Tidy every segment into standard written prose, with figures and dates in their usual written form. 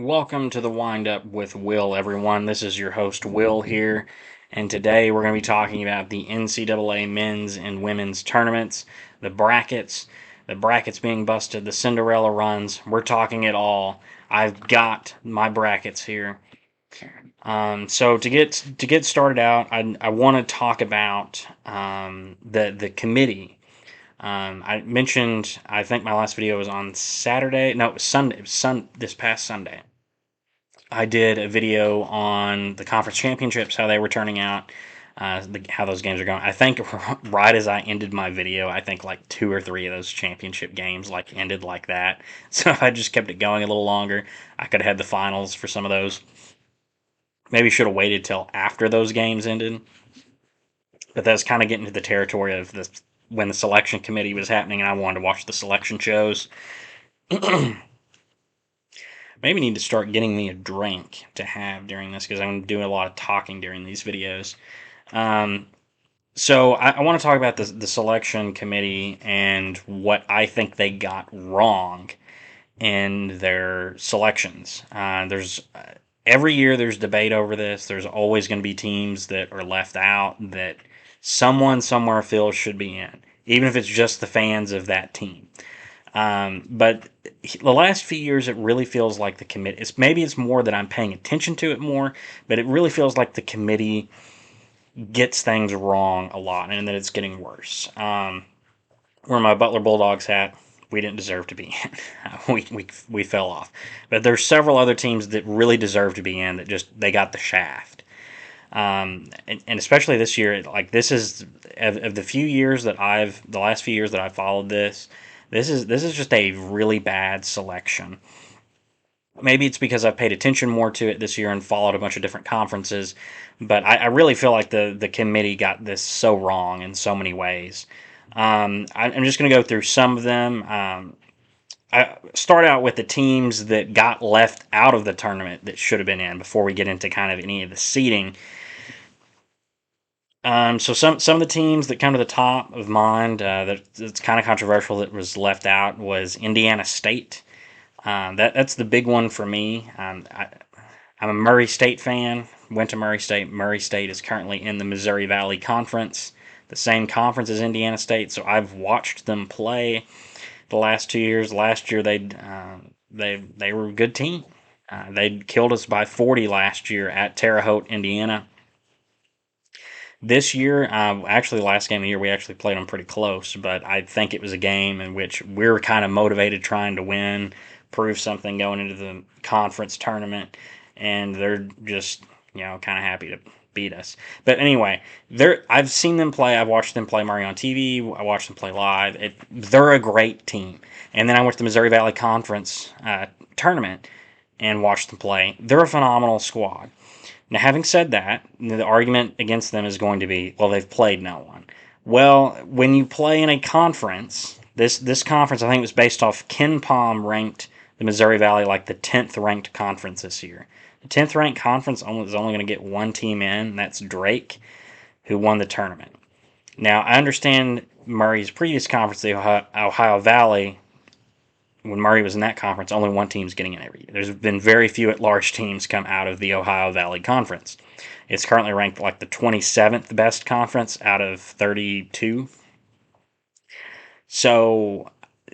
Welcome to the Wind Up with Will, everyone. This is your host, Will, here, and today we're going to be talking about the NCAA men's and women's tournaments, the brackets being busted, the Cinderella runs. We're talking it all. I've got my brackets here. So to get started out, I want to talk about the committee. I mentioned, I think my last video was on Saturday. No, it was Sunday. It was this past Sunday. I did a video on the conference championships, how they were turning out, how those games are going. I think right as I ended my video, I think like 2 or 3 of those championship games ended like that. So if I just kept it going a little longer, I could have had the finals for some of those. Maybe should have waited till after those games ended. But that's kind of getting to the territory of when the selection committee was happening, and I wanted to watch the selection shows. Maybe need to start getting me a drink to have during this because I'm doing a lot of talking during these videos. So I want to talk about the selection committee and what I think they got wrong in their selections. There's every year there's debate over this. There's always going to be teams that are left out that someone somewhere feels should be in, even if it's just the fans of that team. But the last few years, it really feels like the committee. Maybe it's more that I'm paying attention to it more, but it really feels like the committee gets things wrong a lot, and that it's getting worse. Where my Butler Bulldogs hat, we didn't deserve to be in. we fell off, but there's several other teams that really deserve to be in that just they got the shaft. And especially this year, like this is of the last few years that I've followed this. This is just a really bad selection. Maybe it's because I've paid attention more to it this year and followed a bunch of different conferences, but I really feel like the committee got this so wrong in so many ways. I'm just going to go through some of them. I start out with the teams that got left out of the tournament that should have been in before we get into kind of any of the seeding. So some of the teams that come to the top of mind that's kind of controversial that was left out was Indiana State. That's the big one for me. I'm a Murray State fan. Went to Murray State. Murray State is currently in the Missouri Valley Conference, the same conference as Indiana State. So I've watched them play the last 2 years. Last year they were a good team. They killed us by 40 last year at Terre Haute, Indiana. This year, actually, last game of the year, we actually played them pretty close, but I think it was a game in which we were kind of motivated trying to win, prove something going into the conference tournament, and they're just, kind of happy to beat us. But anyway, I've seen them play. I've watched them play Murray on TV. I watched them play live. They're a great team. And then I went to the Missouri Valley Conference tournament and watched them play. They're a phenomenal squad. Now, having said that, the argument against them is going to be, well, they've played no one. Well, when you play in a conference, this conference I think was based off Ken Palm ranked the Missouri Valley like the 10th ranked conference this year. The 10th ranked conference is only going to get one team in, and that's Drake, who won the tournament. Now, I understand Murray's previous conference, the Ohio Valley, when Murray was in that conference, only one team's getting in every year. There's been very few at-large teams come out of the Ohio Valley Conference. It's currently ranked like the 27th best conference out of 32. So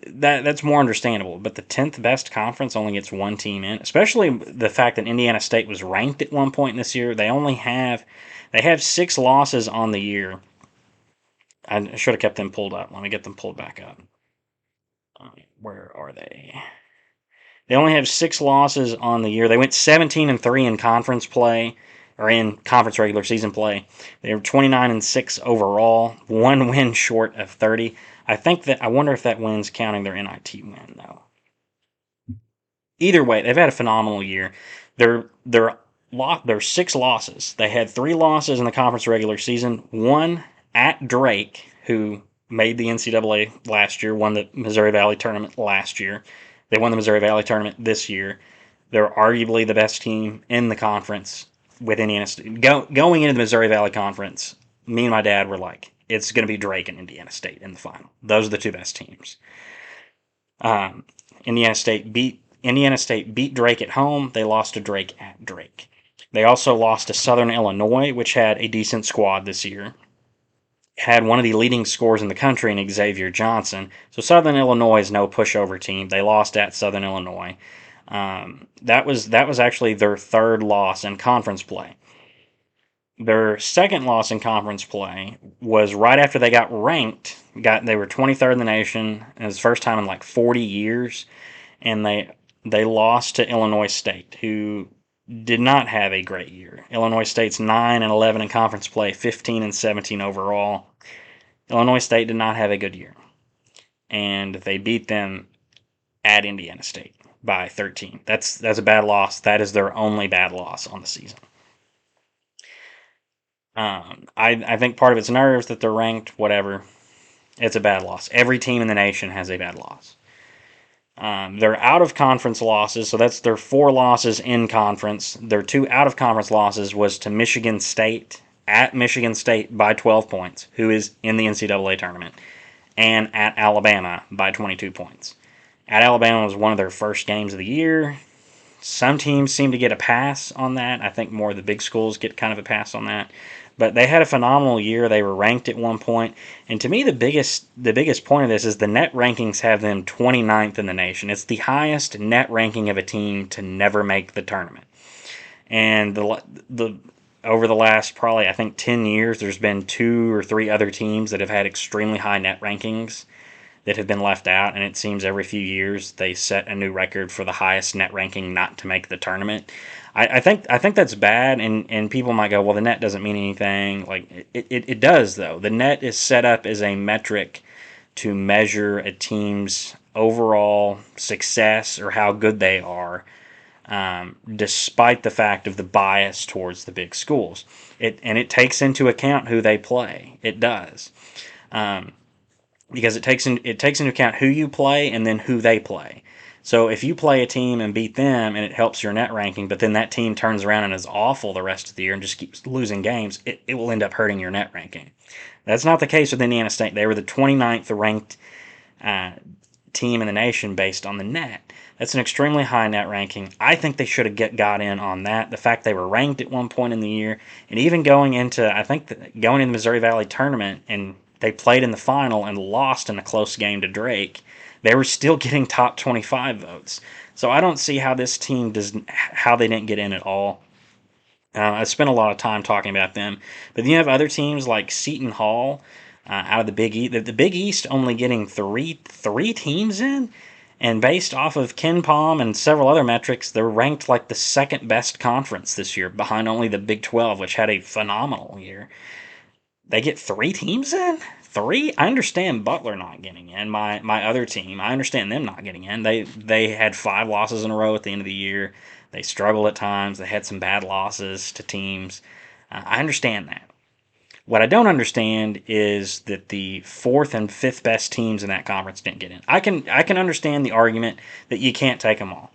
that's more understandable. But the 10th best conference only gets one team in, especially the fact that Indiana State was ranked at one point this year. They have 6 losses on the year. I should have kept them pulled up. Let me get them pulled back up. Where are they? They only have 6 losses on the year. They went 17-3 in conference play, or in conference regular season play. They were 29-6 overall, 1 win short of 30. I wonder if that win's counting their NIT win though. Either way, they've had a phenomenal year. They're 6 losses. They had 3 losses in the conference regular season. 1 at Drake, who made the NCAA last year, won the Missouri Valley tournament last year. They won the Missouri Valley tournament this year. They're arguably the best team in the conference with Indiana State. Going into the Missouri Valley Conference, me and my dad were like, it's going to be Drake and Indiana State in the final. Those are the 2 best teams. Indiana State beat Indiana State beat Drake at home. They lost to Drake at Drake. They also lost to Southern Illinois, which had a decent squad this year. Had one of the leading scorers in the country in Xavier Johnson. So Southern Illinois is no pushover team. They lost at Southern Illinois. That was actually their third loss in conference play. Their second loss in conference play was right after they got ranked. They were 23rd in the nation. It was the first time in like 40 years, and they lost to Illinois State, who did not have a great year. Illinois State's 9-11 in conference play, 15-17 overall. Illinois State did not have a good year, and they beat them at Indiana State by 13. That's a bad loss. That is their only bad loss on the season. I think part of it's nerves that they're ranked, whatever. It's a bad loss. Every team in the nation has a bad loss. Their out of conference losses, so that's their 4 losses in conference. Their 2 out of conference losses was to Michigan State, at Michigan State by 12 points, who is in the NCAA tournament, and at Alabama by 22 points. At Alabama was one of their first games of the year. Some teams seem to get a pass on that. I think more of the big schools get kind of a pass on that. But they had a phenomenal year. They were ranked at one point. And to me, the biggest point of this is the net rankings have them 29th in the nation. It's the highest net ranking of a team to never make the tournament. And over the last probably, I think, 10 years, there's been 2 or 3 other teams that have had extremely high net rankings that have been left out, and it seems every few years they set a new record for the highest net ranking not to make the tournament. I think that's bad, and people might go, well, the net doesn't mean anything. Like it does, though. The net is set up as a metric to measure a team's overall success or how good they are, despite the fact of the bias towards the big schools. It takes into account who they play. It does. Because it takes into account who you play and then who they play. So if you play a team and beat them and it helps your net ranking, but then that team turns around and is awful the rest of the year and just keeps losing games, it will end up hurting your net ranking. That's not the case with Indiana State. They were the 29th ranked team in the nation based on the net. That's an extremely high net ranking. I think they should have got in on that. The fact they were ranked at one point in the year, and even going into the Missouri Valley tournament, and they played in the final and lost in a close game to Drake, they were still getting top 25 votes. So I don't see how this team how they didn't get in at all. I spent a lot of time talking about them, but then you have other teams like Seton Hall out of the Big East. The Big East only getting three teams in, and based off of Ken Palm and several other metrics, they're ranked like the second best conference this year, behind only the Big 12, which had a phenomenal year. They get 3 teams in? 3? I understand Butler not getting in. My other team, I understand them not getting in. They had 5 losses in a row at the end of the year. They struggled at times. They had some bad losses to teams. I understand that. What I don't understand is that the 4th and 5th best teams in that conference didn't get in. I can understand the argument that you can't take them all,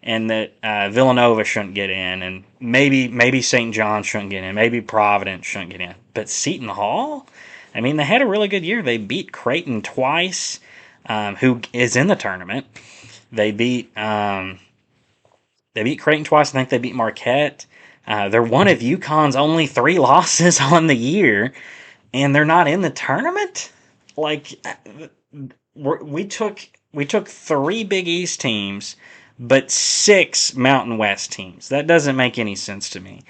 and that Villanova shouldn't get in, and maybe St. John shouldn't get in, maybe Providence shouldn't get in. But Seton Hall? I mean, they had a really good year. They beat Creighton twice, who is in the tournament. They beat Creighton twice. I think they beat Marquette. They're one of UConn's only 3 losses on the year, and they're not in the tournament? Like, we took 3 Big East teams, but 6 Mountain West teams. That doesn't make any sense to me.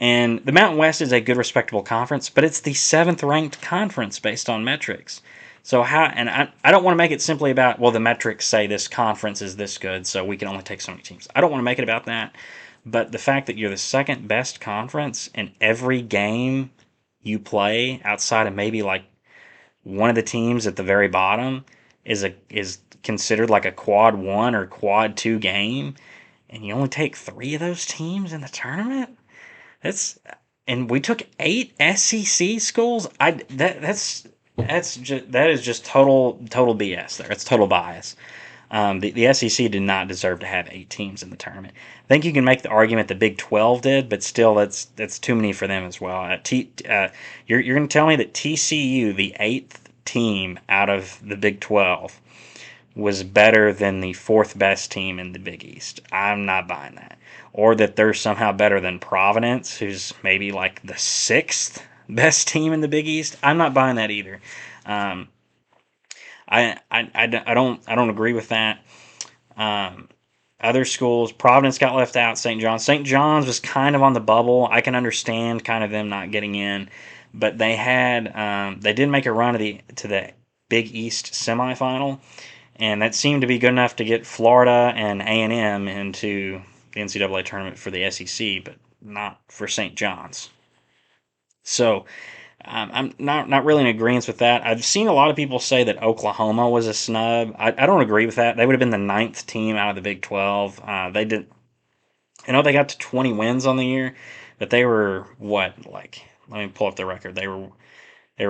And the Mountain West is a good, respectable conference, but it's the 7th ranked conference based on metrics. So I don't want to make it simply about, well, the metrics say this conference is this good, so we can only take so many teams. I don't want to make it about that. But the fact that you're the second best conference and every game you play outside of maybe like one of the teams at the very bottom is considered like a quad 1 or quad 2 game, and you only take 3 of those teams in the tournament? And we took 8 SEC schools. That is just total BS there. It's total bias. The SEC did not deserve to have 8 teams in the tournament. I think you can make the argument the Big 12 did, but still, that's too many for them as well. You're going to tell me that TCU, the 8th team out of the Big 12, was better than the fourth best team in the Big East. I'm not buying that. Or that they're somehow better than Providence, who's maybe like the sixth best team in the Big East. I'm not buying that either. Um, I don't agree with that. Um, Other schools, Providence got left out. St. John's. St. John's was kind of on the bubble. I can understand kind of them not getting in, but they did make a run to the Big East semifinal, and that seemed to be good enough to get Florida and A&M into the NCAA tournament for the SEC, but not for St. John's. So I'm not really in agreement with that. I've seen a lot of people say that Oklahoma was a snub. I don't agree with that. They would have been the ninth team out of the Big 12. They did. I know they got to 20 wins on the year, but they were what, like? Let me pull up the record. They were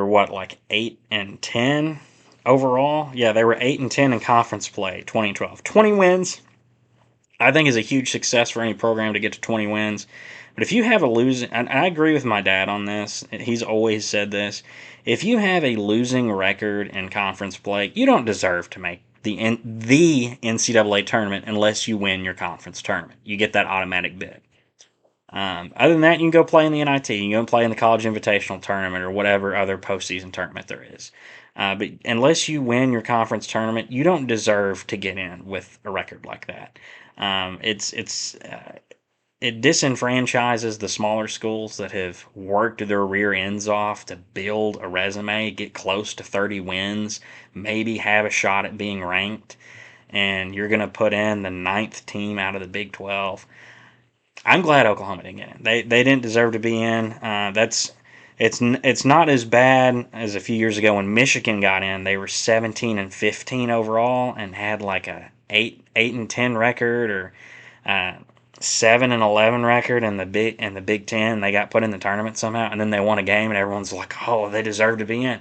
what, like 8-10 overall? Yeah, they were 8-10 in conference play. 2012, 20 wins. I think is a huge success for any program to get to 20 wins. But if you have a losing, and I agree with my dad on this. He's always said this. If you have a losing record in conference play, you don't deserve to make the NCAA tournament unless you win your conference tournament. You get that automatic bid. Other than that, you can go play in the NIT. You can go play in the College Invitational Tournament or whatever other postseason tournament there is. But unless you win your conference tournament, you don't deserve to get in with a record like that. It disenfranchises the smaller schools that have worked their rear ends off to build a resume, get close to 30 wins, maybe have a shot at being ranked, and you're going to put in the ninth team out of the Big 12. I'm glad Oklahoma didn't get in. They didn't deserve to be in. It's not as bad as a few years ago when Michigan got in. They were 17-15 overall and had like a 8-10 record, or 7-11 record in the Big Ten. They got put in the tournament somehow, and then they won a game, and everyone's like, "Oh, they deserve to be in."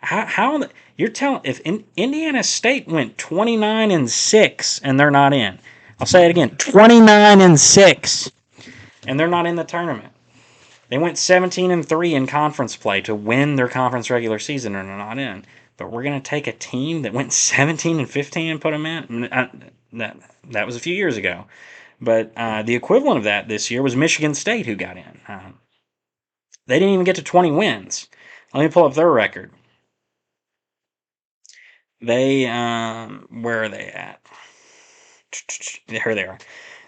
How you're telling if Indiana State went 29-6 and they're not in? I'll say it again: 29-6, and they're not in the tournament. They went 17-3 in conference play to win their conference regular season, and they're not in. But we're going to take a team that went 17-15 and put them in. That was a few years ago. But the equivalent of that this year was Michigan State, who got in. They didn't even get to 20 wins. Let me pull up their record. Where are they at? Here they are.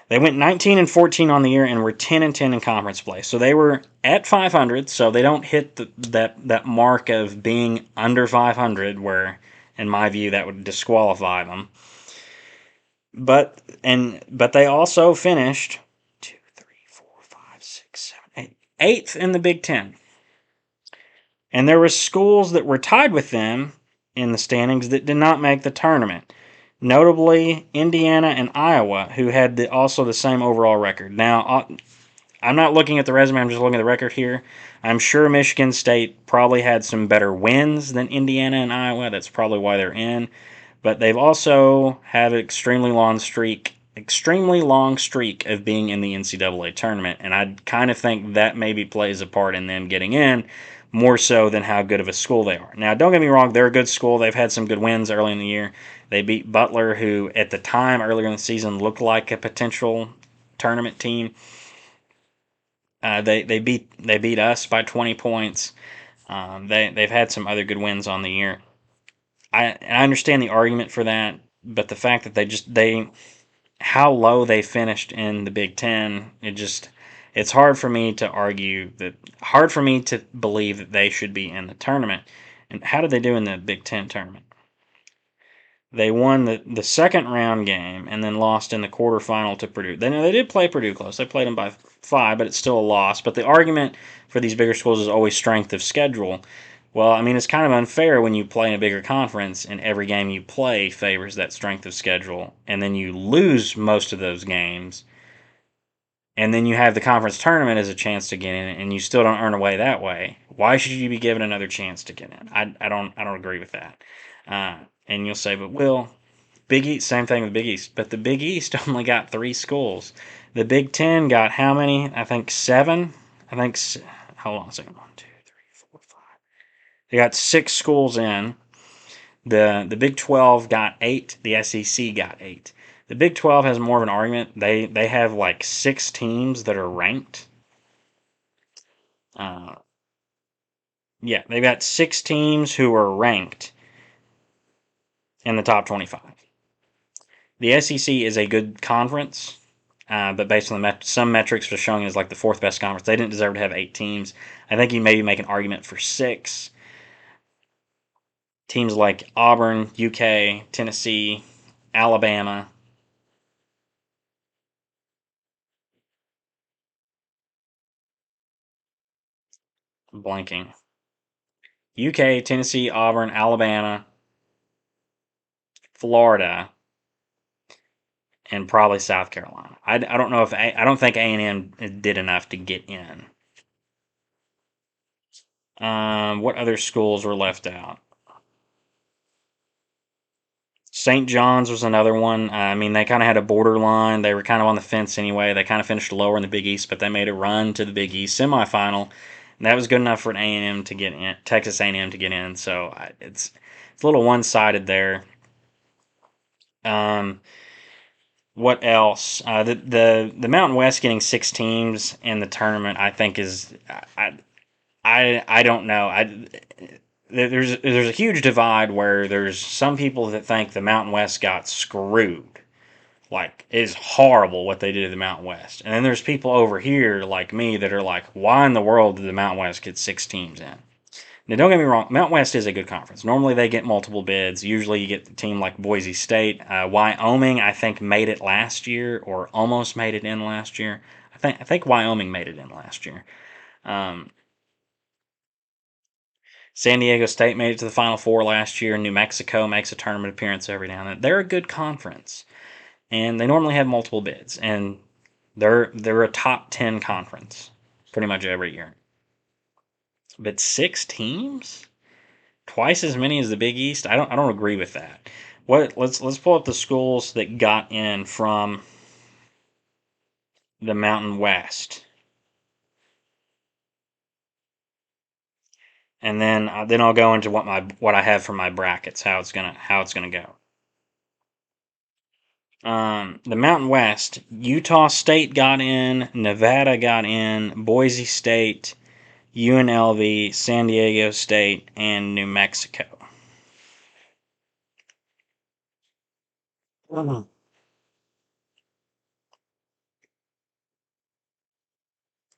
They went 19-14 on the year and were 10-10 in conference play. So they were at 500. So they don't hit that mark of being under 500, where, in my view, that would disqualify them. But they also finished 2, 3, 4, 5, 6, 7, 8, 8th in the Big Ten. And there were schools that were tied with them in the standings that did not make the tournament. Notably, Indiana and Iowa, who had also the same overall record. Now, I'm not looking at the resume, I'm just looking at the record here. I'm sure Michigan State probably had some better wins than Indiana and Iowa. That's probably why they're in. But they've also had an extremely long streak of being in the NCAA tournament. And I kind of think that maybe plays a part in them getting in, more so than how good of a school they are. Now, don't get me wrong, they're a good school. They've had some good wins early in the year. They beat Butler, who at the time earlier in the season looked like a potential tournament team. They beat us by 20 points. They've had some other good wins on the year. I understand the argument for that, but the fact that how low they finished in the Big Ten, it's hard for me to believe that they should be in the tournament. And how did they do in the Big Ten tournament? They won the second round game and then lost in the quarterfinal to Purdue. They did play Purdue close. They played them by 5, but it's still a loss. But the argument for these bigger schools is always strength of schedule. Well, I mean, it's kind of unfair when you play in a bigger conference and every game you play favors that strength of schedule, and then you lose most of those games, and then you have the conference tournament as a chance to get in, and you still don't earn a way that way. Why should you be given another chance to get in? I don't agree with that. And you'll say, but Will, Big East, same thing with Big East, but the Big East only got 3 schools. The Big Ten got how many? I think 7. Hold on a second. 1, 2, 3, 4, 5. They got 6 schools in. The Big 12 got 8. The SEC got 8. The Big 12 has more of an argument. They have like 6 teams that are ranked. Uh, yeah, they've got 6 teams who are ranked in the top 25. The SEC is a good conference, but based on some metrics, are showing it as like the fourth best conference. They didn't deserve to have 8 teams. I think you maybe make an argument for 6 teams like Auburn, UK, Tennessee, Alabama. Blanking. UK, Tennessee, Auburn, Alabama, Florida, and probably South Carolina. I don't know if I don't think A&M did enough to get in. What other schools were left out? St. John's was another one. I mean, they kind of had a borderline. They were kind of on the fence anyway. They kind of finished lower in the Big East, but they made a run to the Big East semifinal, and that was good enough for an A&M to get in, Texas A&M to get in. So it's a little one-sided there. Um, what else? The Mountain West getting 6 teams in the tournament, I think is I don't know. There's a huge divide where there's some people that think the Mountain West got screwed. Like, it is horrible what they did to the Mountain West. And then there's people over here like me that are like, why in the world did the Mountain West get 6 teams in? Now, don't get me wrong, Mountain West is a good conference. Normally they get multiple bids. Usually you get a team like Boise State. Wyoming, I think, made it last year or almost made it in last year. I think Wyoming made it in last year. Um, San Diego State made it to the Final Four last year. New Mexico makes a tournament appearance every now and then. They're a good conference, and they normally have multiple bids, and they're a top 10 conference pretty much every year. But 6 teams, twice as many as the Big East. I don't agree with that. Let's pull up the schools that got in from the Mountain West, and then I'll go into what I have for my brackets, how it's gonna go. The Mountain West, Utah State got in, Nevada got in, Boise State, UNLV, San Diego State, and New Mexico. Mhm.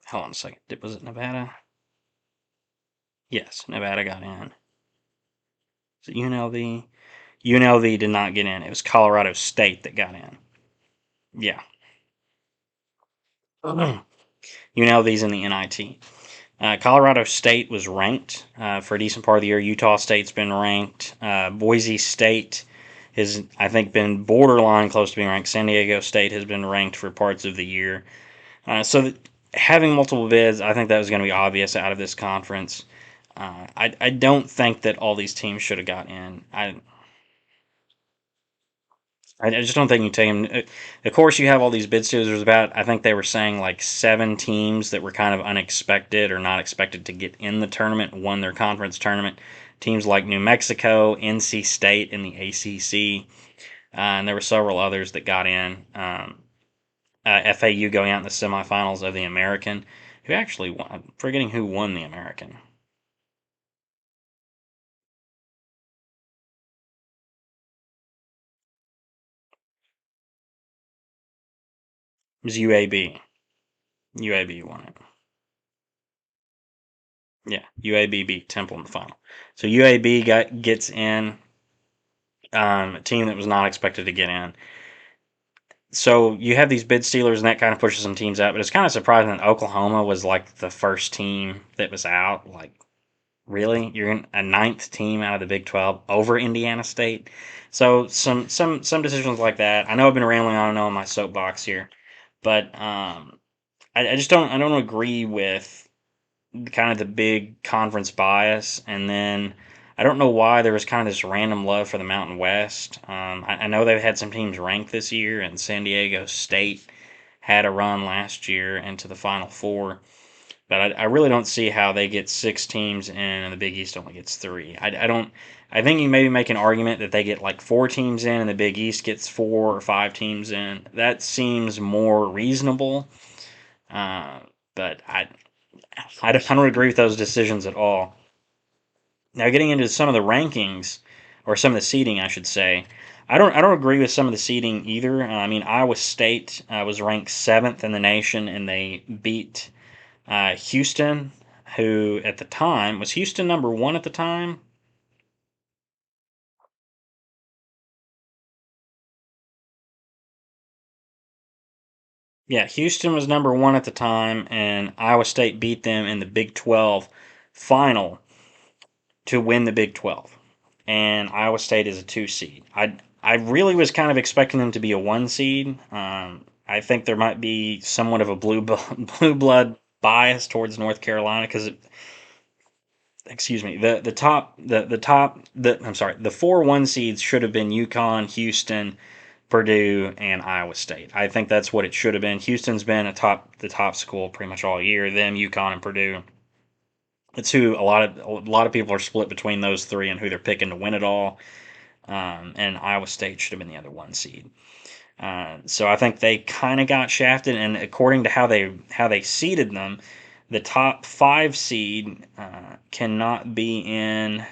Hold on a second. Was it Nevada? Yes, Nevada got in. Is it UNLV? UNLV did not get in. It was Colorado State that got in. Yeah. UNLV's in the NIT. Colorado State was ranked for a decent part of the year. Utah State's been ranked. Boise State has, I think, been borderline close to being ranked. San Diego State has been ranked for parts of the year. So having multiple bids, I think that was going to be obvious out of this conference. I don't think that all these teams should have got in. I just don't think you take them. Of course, you have all these bids too. There's about, I think they were saying like 7 teams that were kind of unexpected or not expected to get in the tournament, won their conference tournament. Teams like New Mexico, NC State in the ACC, and there were several others that got in. FAU going out in the semifinals of the American, who actually won. I'm forgetting who won the American. It was UAB. UAB won it. Yeah, UAB beat Temple in the final. So UAB gets in, a team that was not expected to get in. So you have these bid stealers, and that kind of pushes some teams out. But it's kind of surprising that Oklahoma was like the first team that was out. Like, really, you're in a 9th team out of the Big 12 over Indiana State. So some decisions like that. I know I've been rambling on and on my soapbox here, but I just don't agree with kind of the big conference bias, and then I don't know why there was kind of this random love for the Mountain West. I know they've had some teams ranked this year, and San Diego State had a run last year into the Final Four. But I really don't see how they get six teams in and the Big East only gets three. I don't. I think you maybe make an argument that they get like four teams in and the Big East gets four or five teams in. That seems more reasonable. Uh, but I don't agree with those decisions at all. Now, getting into some of the rankings, or some of the seeding, I should say, I don't agree with some of the seeding either. I mean, Iowa State was ranked seventh in the nation, and they beat Houston, who at the time was Houston number one at the time. Yeah, Houston was number one at the time, and Iowa State beat them in the Big 12 final to win the Big 12. And Iowa State is a two seed. I really was kind of expecting them to be a one seed. I think there might be somewhat of a blue blood bias towards North Carolina because, excuse me, the I'm sorry, the four one seeds should have been UConn, Houston, Purdue, and Iowa State. I think that's what it should have been. Houston's been the top school pretty much all year. Them, UConn, and Purdue. It's who a lot of people are split between those three and who they're picking to win it all. And Iowa State should have been the other one seed. So I think they kind of got shafted. And according to how they seeded them, the top five seed cannot be in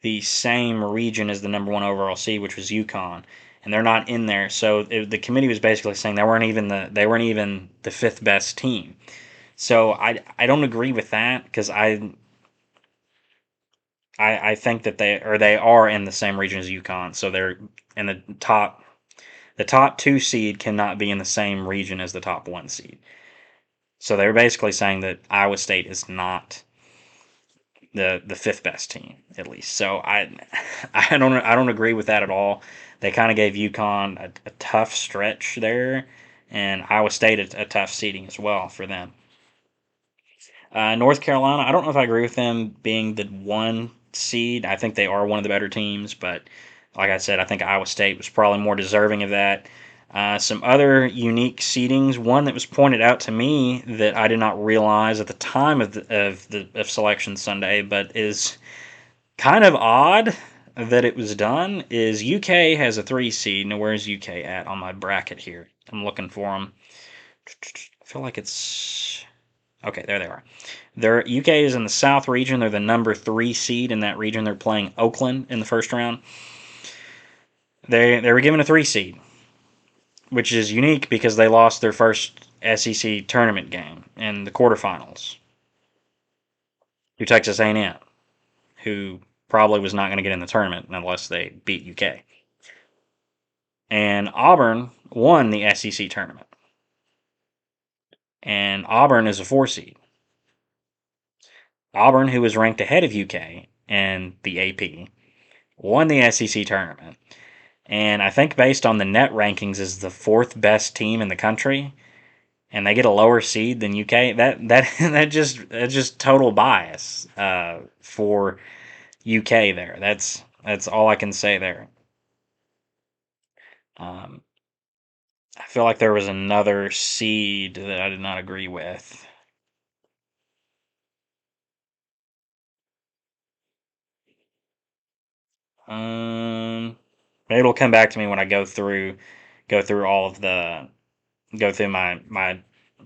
the same region as the number one overall seed, which was UConn, and they're not in there. So the committee was basically saying they weren't even the fifth best team. So I don't agree with that because I think that they are in the same region as UConn. So they're in the top two seed cannot be in the same region as the top one seed. So they're basically saying that Iowa State is not the fifth best team at least. So I don't agree with that at all. They kind of gave UConn a tough stretch there, and Iowa State a tough seeding as well for them. North Carolina, I don't know if I agree with them being the one seed. I think they are one of the better teams, but like I said, I think Iowa State was probably more deserving of that. Some other unique seedings. One that was pointed out to me that I did not realize at the time of Selection Sunday, but is kind of odd that it was done. Is UK has a three seed. Now, where's UK at on my bracket here? I'm looking for them. I feel like it's okay. There they are. UK is in the South region. They're the number three seed in that region. They're playing Oakland in the first round. They were given a three seed, which is unique because they lost their first SEC tournament game in the quarterfinals to Texas A&M, who probably was not going to get in the tournament unless they beat UK. And Auburn won the SEC tournament, and Auburn is a four seed. Auburn, who was ranked ahead of UK in the AP, won the SEC tournament, and I think based on the net rankings is the fourth best team in the country, and they get a lower seed than UK. That just total bias for UK there. That's all I can say there. Um, I feel like there was another seed that I did not agree with. Um, Maybe it'll come back to me when I go through all of the go through my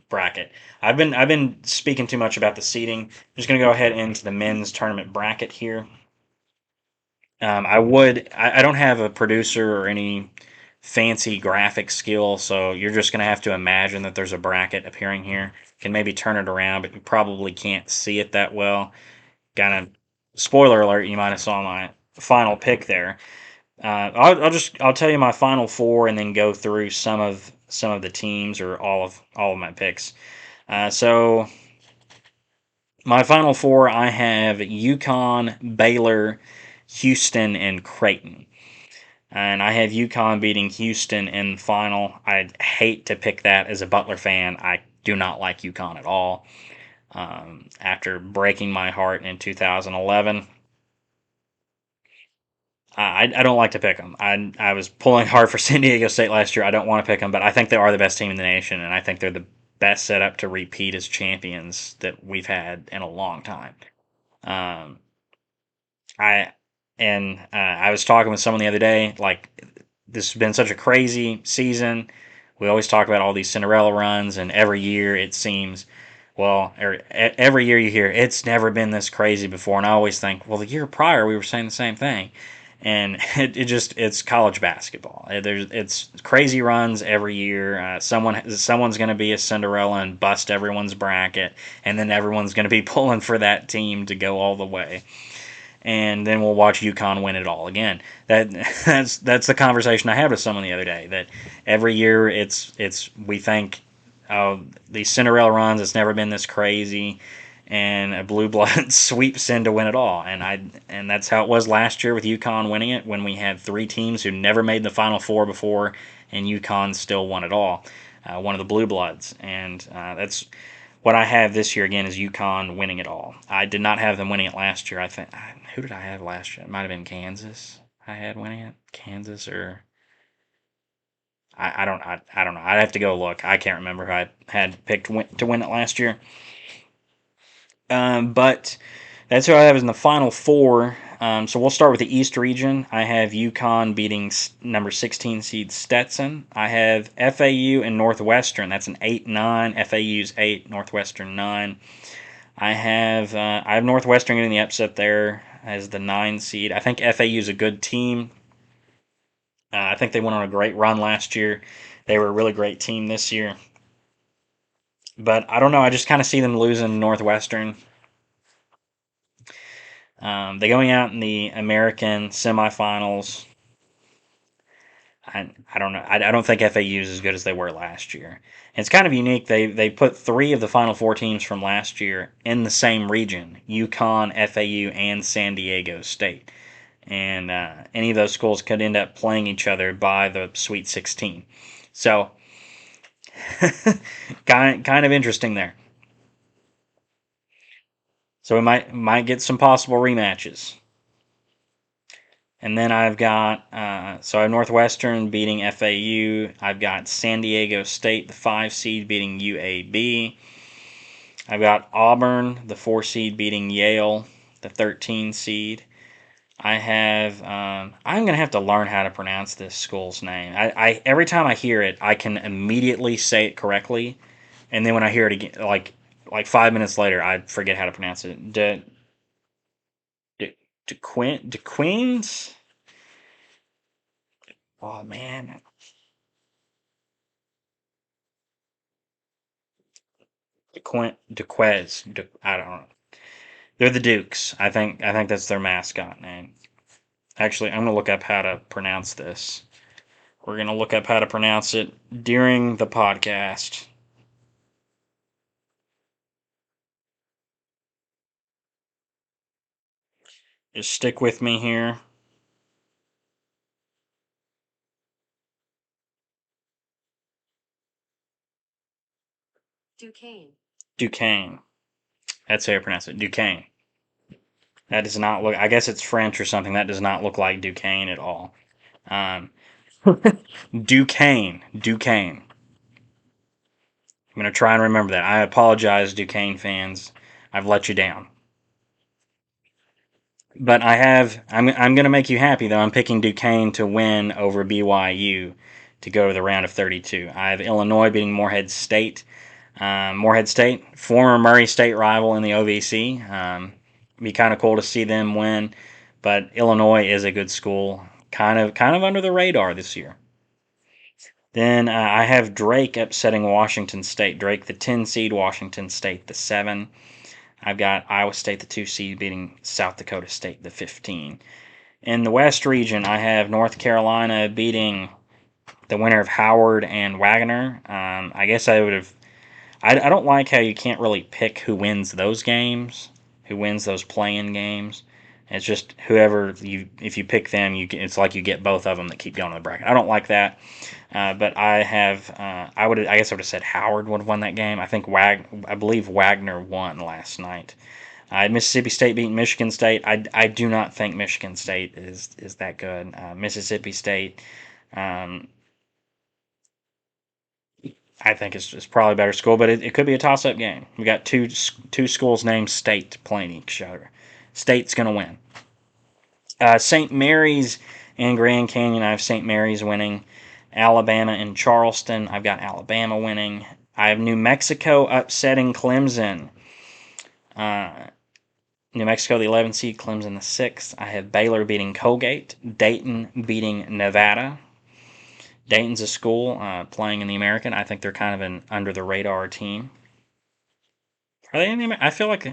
bracket. I've been speaking too much about the seeding. I'm just gonna go ahead into the men's tournament bracket here. I don't have a producer or any fancy graphic skill, so you're just gonna have to imagine that there's a bracket appearing here. You can maybe turn it around, but you probably can't see it that well. Kind of spoiler alert, you might have saw my final pick there. I'll tell you my final four and then go through some of the teams or all of my picks. So my final four, I have UConn, Baylor, Houston, and Creighton. And I have UConn beating Houston in the final. I hate to pick that as a Butler fan. I do not like UConn at all. After breaking my heart in 2011, I don't like to pick them. I was pulling hard for San Diego State last year. I don't want to pick them, but I think they are the best team in the nation, and I think they're the best set up to repeat as champions that we've had in a long time. Um, I I was talking with someone the other day, like this has been such a crazy season. We always talk about all these Cinderella runs, and every year it seems, every year you hear it's never been this crazy before, and I always think, well, the year prior we were saying the same thing, and it's college basketball. It's crazy runs every year. Someone's going to be a Cinderella and bust everyone's bracket, and then everyone's going to be pulling for that team to go all the way, and then we'll watch UConn win it all again. That's the conversation I had with someone the other day. That every year it's we think, oh, these Cinderella runs, it's never been this crazy, and a blue blood sweeps in to win it all. And that's how it was last year with UConn winning it, when we had three teams who never made the Final Four before, and UConn still won it all. One of the blue bloods, and that's what I have this year again is UConn winning it all. I did not have them winning it last year. I think, who did I have last year? It might have been Kansas. I had winning it, Kansas, or I don't know. I'd have to go look. I can't remember who I had picked to win it last year. But that's who I have in the Final Four. So we'll start with the East region. I have UConn beating number 16 seed Stetson. I have FAU and Northwestern. That's an 8-9. FAU's 8, Northwestern 9. I have Northwestern getting the upset there as the 9 seed. I think FAU is a good team. I think they went on a great run last year. They were a really great team this year. But I don't know. I just kind of see them losing Northwestern. They're going out in the American semifinals. I don't know. I don't think FAU is as good as they were last year. And it's kind of unique. They put three of the Final Four teams from last year in the same region: UConn, FAU, and San Diego State. And any of those schools could end up playing each other by the Sweet 16. So, kind of interesting there. So we might get some possible rematches. And then I've got so I have Northwestern beating FAU. I've got San Diego State, the 5 seed, beating UAB. I've got Auburn, the 4 seed, beating Yale, the 13 seed. I have I'm gonna have to learn how to pronounce this school's name. I every time I hear it, I can immediately say it correctly, and then when I hear it again, like 5 minutes later, I forget how to pronounce it. De Queens. Oh man, DeQuez. I don't know. They're the Dukes. I think that's their mascot name. Actually, I'm gonna look up how to pronounce this. We're gonna look up how to pronounce it during the podcast. Just stick with me here. Duquesne. That's how you pronounce it. Duquesne. That does not look. I guess it's French or something. That does not look like Duquesne at all. Um, Duquesne. Duquesne. I'm gonna try and remember that. I apologize, Duquesne fans. I've let you down. But I'm going to make you happy, though. I'm picking Duquesne to win over BYU to go to the round of 32. I have Illinois beating Morehead State. Morehead State, former Murray State rival in the OVC. Be kind of cool to see them win. But Illinois is a good school, kind of under the radar this year. Then I have Drake upsetting Washington State. Drake, the 10 seed, Washington State, the 7. I've got Iowa State, the 2 seed, beating South Dakota State, the 15. In the West region, I have North Carolina beating the winner of Howard and Wagner. I guess I would have. I don't like how you can't really pick who wins those games, who wins those playing games. It's just whoever you. If you pick them, it's like you get both of them that keep going in the bracket. I don't like that. But I have. I guess I would have said Howard would have won that game. I believe Wagner won last night. I had Mississippi State beating Michigan State. I do not think Michigan State is that good. Mississippi State. Um, I think it's probably a better school, but it could be a toss-up game. We got two schools named State playing each other. State's going to win. St. Mary's and Grand Canyon, I have St. Mary's winning. Alabama and Charleston, I've got Alabama winning. I have New Mexico upsetting Clemson. Uh, New Mexico, the 11th seed, Clemson, the 6th. I have Baylor beating Colgate. Dayton beating Nevada. Dayton's a school playing in the American. I think they're kind of an under-the-radar team. Are they in the? I feel like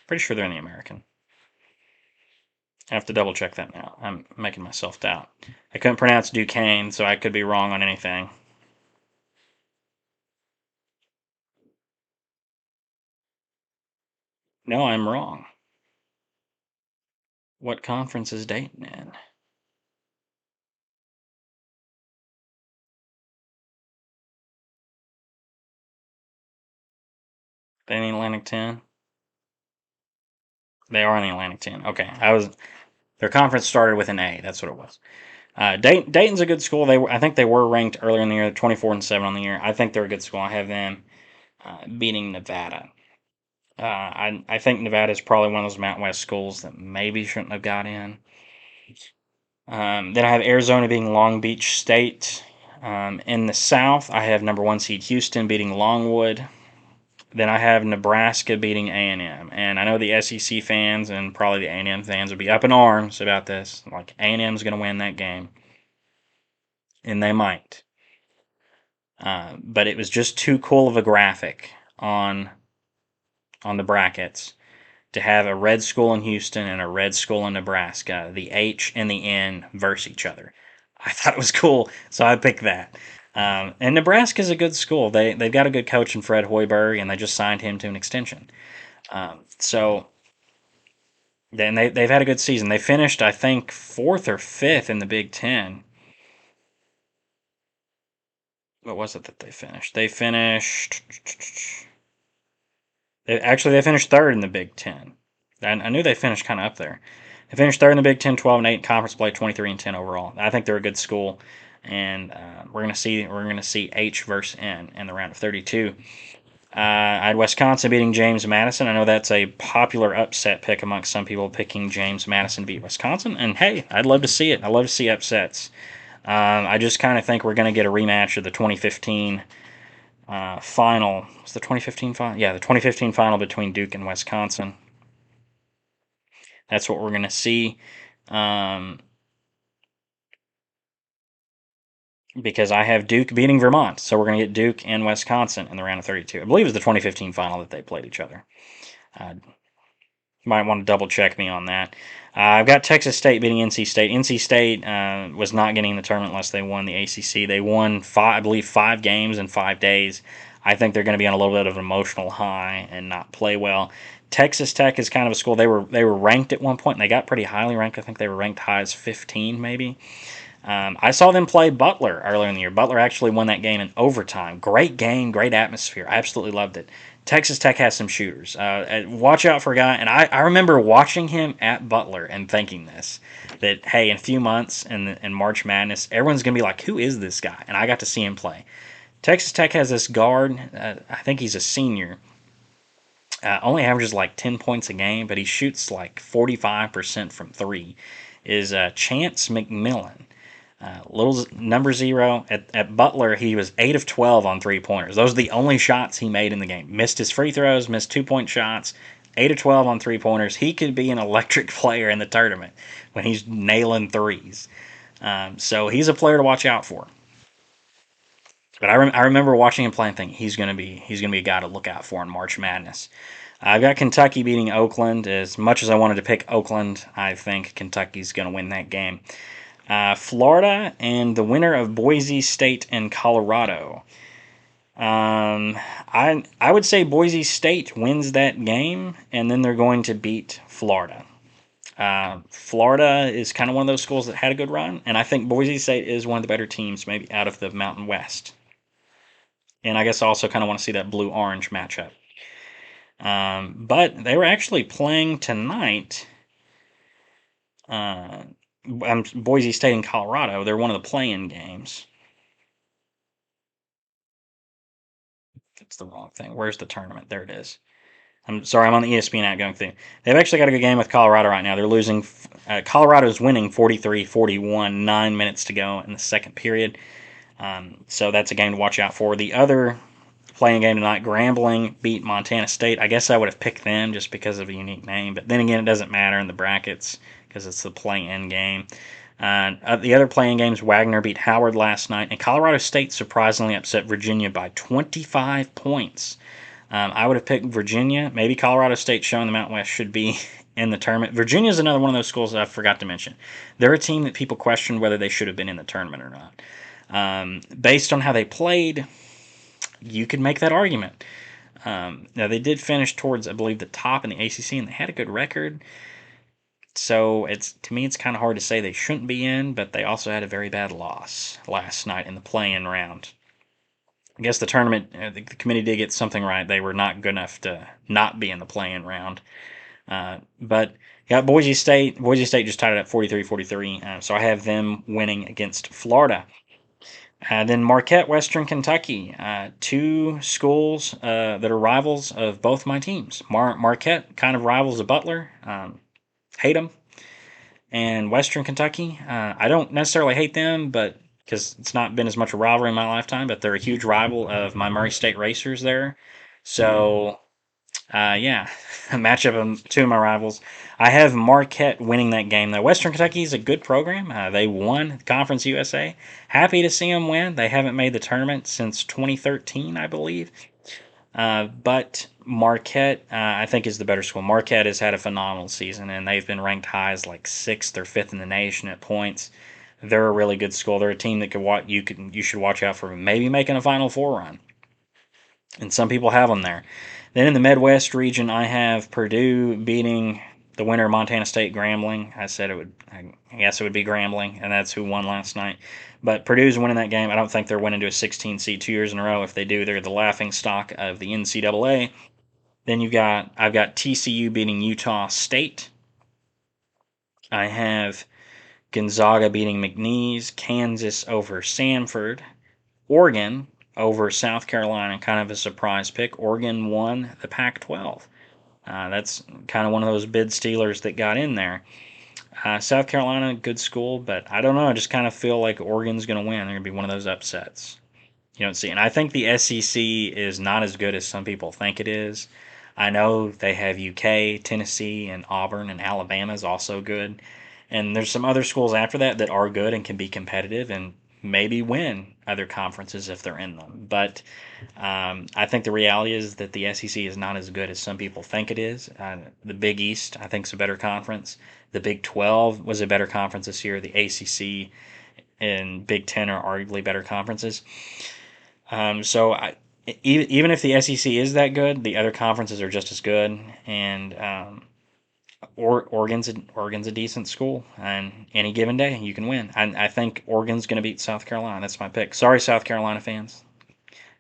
pretty sure they're in the American. I have to double check that now. I'm making myself doubt. I couldn't pronounce Duquesne, so I could be wrong on anything. No, I'm wrong. What conference is Dayton in? They in the Atlantic 10? They are in the Atlantic 10. Okay, their conference started with an A. That's what it was. Dayton's a good school. I think they were ranked earlier in the year, 24-7 on the year. I think they're a good school. I have them beating Nevada. I think Nevada is probably one of those Mountain West schools that maybe shouldn't have got in. Then I have Arizona beating Long Beach State. In the South, I have number 1 seed Houston beating Longwood. Then I have Nebraska beating A&M. And I know the SEC fans and probably the A&M fans would be up in arms about this. Like, A&M's going to win that game. And they might. But it was just too cool of a graphic on the brackets to have a red school in Houston and a red school in Nebraska, the H and the N versus each other. I thought it was cool, so I picked that. And Nebraska's a good school. They've got a good coach in Fred Hoiberg, and they just signed him to an extension. So then they've had a good season. They finished, I think, 4th or 5th in the Big Ten. What was it that they finished? They finished. They finished 3rd in the Big Ten. I knew they finished kind of up there. They finished 3rd in the Big Ten, 12-8 conference play, 23-10 overall. I think they're a good school, and we're gonna see H versus N in the round of 32. I had Wisconsin beating James Madison. I know that's a popular upset pick amongst some people, picking James Madison to beat Wisconsin. And hey, I'd love to see it. I love to see upsets. I just kind of think we're going to get a rematch of the 2015 final. Was the 2015 final? Yeah, the 2015 final between Duke and Wisconsin. That's what we're going to see. Because I have Duke beating Vermont. So we're going to get Duke and Wisconsin in the round of 32. I believe it was the 2015 final that they played each other. Might want to double check me on that. I've got Texas State beating NC State. NC State was not getting in the tournament unless they won the ACC. They won I believe 5 games in 5 days. I think they're going to be on a little bit of an emotional high and not play well. Texas Tech is kind of a school. They were ranked at one point, and they got pretty highly ranked. I think they were ranked high as 15, maybe. I saw them play Butler earlier in the year. Butler actually won that game in overtime. Great game, great atmosphere. I absolutely loved it. Texas Tech has some shooters. Watch out for a guy, and I remember watching him at Butler and thinking this, that, hey, in a few months in March Madness, everyone's going to be like, who is this guy? And I got to see him play. Texas Tech has this guard, I think he's a senior, only averages like 10 points a game, but he shoots like 45% from 3, is Chance McMillan. Little number 0 at Butler, he was 8 of 12 on 3-pointers. Those are the only shots he made in the game. Missed his free throws, missed 2-point shots. 8 of 12 on 3-pointers. He could be an electric player in the tournament when he's nailing threes. So he's a player to watch out for. But I remember watching him play and thinking he's gonna be a guy to look out for in March Madness. I've got Kentucky beating Oakland. As much as I wanted to pick Oakland, I think Kentucky's gonna win that game. Florida and the winner of Boise State and Colorado. I would say Boise State wins that game, and then they're going to beat Florida. Florida is kind of one of those schools that had a good run, and I think Boise State is one of the better teams, maybe out of the Mountain West. And I guess I also kind of want to see that blue-orange matchup. But they were actually playing tonight. Boise State and Colorado. They're one of the play-in games. That's the wrong thing. Where's the tournament? There it is. I'm sorry, I'm on the ESPN app going through. They've actually got a good game with Colorado right now. They're losing. Colorado's winning 43-41, 9 minutes to go in the second period. So that's a game to watch out for. The other playing game tonight, Grambling beat Montana State. I guess I would have picked them just because of a unique name, but then again, it doesn't matter in the brackets because it's the play-in game. The other playing games, Wagner beat Howard last night, and Colorado State surprisingly upset Virginia by 25 points. I would have picked Virginia. Maybe Colorado State showing the Mountain West should be in the tournament. Virginia is another one of those schools that I forgot to mention. They're a team that people question whether they should have been in the tournament or not. Based on how they played, you could make that argument. Now, they did finish towards, I believe, the top in the ACC, and they had a good record. So, to me, it's kind of hard to say they shouldn't be in, but they also had a very bad loss last night in the play-in round. I guess the tournament, the committee did get something right. They were not good enough to not be in the play-in round. But got Boise State. Boise State just tied it up 43-43. So I have them winning against Florida. Then Marquette, Western Kentucky. Two schools that are rivals of both my teams. Marquette, kind of rivals of Butler. Hate them. And Western Kentucky, I don't necessarily hate them, but because it's not been as much a rivalry in my lifetime, but they're a huge rival of my Murray State Racers there. So, yeah, a matchup of two of my rivals. I have Marquette winning that game, though. Western Kentucky is a good program. They won Conference USA. Happy to see them win. They haven't made the tournament since 2013, I believe. But Marquette, I think, is the better school. Marquette has had a phenomenal season, and they've been ranked high as like 6th or 5th in the nation at points. They're a really good school. They're a team that you should watch out for maybe making a Final Four run. And some people have them there. Then in the Midwest region, I have Purdue beating the winner of Montana State Grambling. I guess it would be Grambling, and that's who won last night. But Purdue's winning that game. I don't think they're winning to a 16 seed 2 years in a row. If they do, they're the laughing stock of the NCAA. Then I've got TCU beating Utah State. I have Gonzaga beating McNeese, Kansas over Sanford, Oregon over South Carolina, kind of a surprise pick. Oregon won the Pac-12. That's kind of one of those bid stealers that got in there. South Carolina, good school, but I don't know. I just kind of feel like Oregon's going to win. They're going to be one of those upsets. You don't see. And I think the SEC is not as good as some people think it is. I know they have UK, Tennessee, and Auburn, and Alabama is also good. And there's some other schools after that are good and can be competitive and maybe win other conferences if they're in them. But I think the reality is that the SEC is not as good as some people think it is. The Big East, I think, is a better conference. The Big 12 was a better conference this year. The ACC and Big 10 are arguably better conferences. Even if the SEC is that good, the other conferences are just as good. And Oregon's a decent school, and any given day you can win. I think Oregon's going to beat South Carolina. That's my pick. Sorry, South Carolina fans.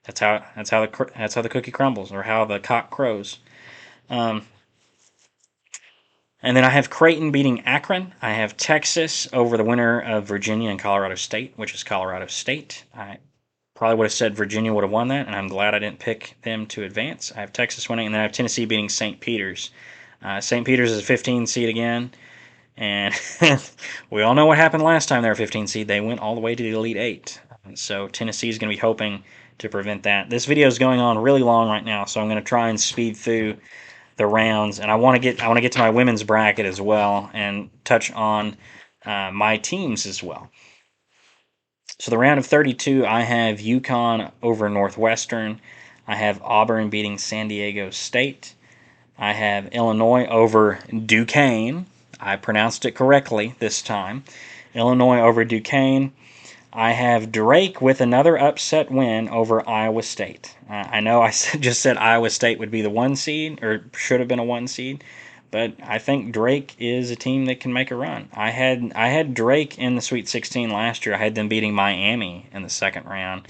That's how the cookie crumbles, or how the cock crows. And then I have Creighton beating Akron. I have Texas over the winner of Virginia and Colorado State, which is Colorado State. I probably would have said Virginia would have won that, and I'm glad I didn't pick them to advance. I have Texas winning, and then I have Tennessee beating St. Peter's. St. Peter's is a 15 seed again, and we all know what happened last time they were a 15 seed. They went all the way to the Elite Eight. So Tennessee is going to be hoping to prevent that. This video is going on really long right now, so I'm going to try and speed through the rounds, and I want to get to my women's bracket as well and touch on my teams as well. So the round of 32, I have UConn over Northwestern. I have Auburn beating San Diego State. I have Illinois over Duquesne. I pronounced it correctly this time. Illinois over Duquesne. I have Drake with another upset win over Iowa State. I know I just said Iowa State would be the 1 seed, or should have been a 1 seed, but I think Drake is a team that can make a run. I had Drake in the Sweet 16 last year. I had them beating Miami in the second round,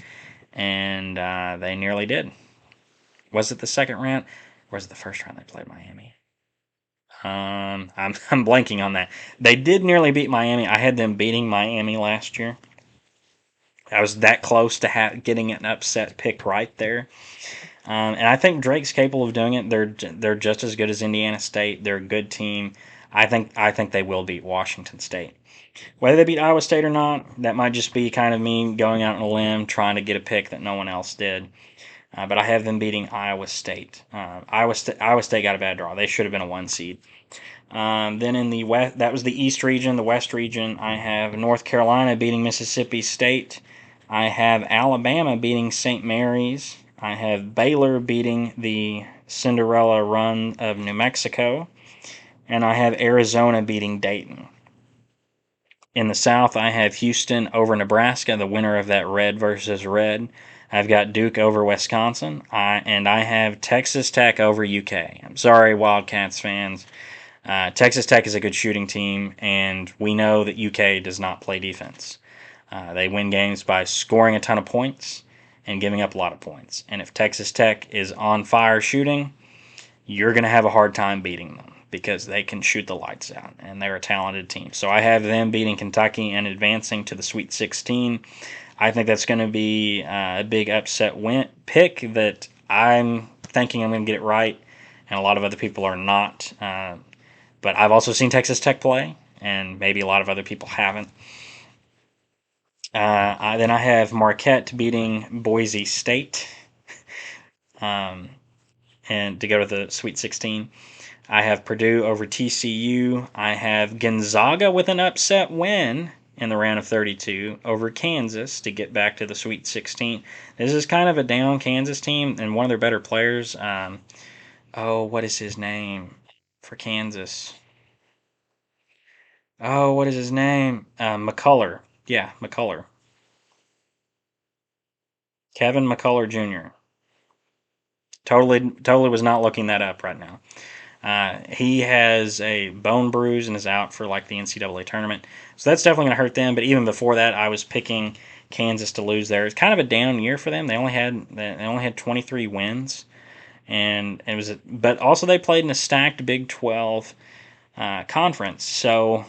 and they nearly did. Was it the second round? Or was it the first round they played Miami? I'm blanking on that. They did nearly beat Miami. I had them beating Miami last year. I was that close to getting an upset pick right there. And I think Drake's capable of doing it. They're just as good as Indiana State. They're a good team. I think they will beat Washington State. Whether they beat Iowa State or not, that might just be kind of me going out on a limb trying to get a pick that no one else did. But I have them beating Iowa State. Iowa State got a bad draw. They should have been a 1 seed. Then in the west, that was the East region. The West region, I have North Carolina beating Mississippi State. I have Alabama beating St. Mary's. I have Baylor beating the Cinderella run of New Mexico. And I have Arizona beating Dayton. In the South, I have Houston over Nebraska, the winner of that red versus red. I've got Duke over Wisconsin, and I have Texas Tech over UK. I'm sorry, Wildcats fans. Texas Tech is a good shooting team, and we know that UK does not play defense. They win games by scoring a ton of points and giving up a lot of points. And if Texas Tech is on fire shooting, you're going to have a hard time beating them because they can shoot the lights out, and they're a talented team. So I have them beating Kentucky and advancing to the Sweet 16. I think that's going to be a big upset pick that I'm thinking I'm going to get it right, and a lot of other people are not. But I've also seen Texas Tech play, and maybe a lot of other people haven't. Then I have Marquette beating Boise State, and to go to the Sweet 16. I have Purdue over TCU. I have Gonzaga with an upset win in the round of 32 over Kansas to get back to the Sweet 16. This is kind of a down Kansas team, and one of their better players. What is his name for Kansas? Oh, what is his name? McCullough. Yeah, McCullough. Kevin McCullough Jr. Totally was not looking that up right now. He has a bone bruise and is out for like the NCAA tournament, so that's definitely going to hurt them. But even before that, I was picking Kansas to lose there. It's kind of a down year for them. They only had 23 wins, and it was. But also they played in a stacked Big 12 conference, so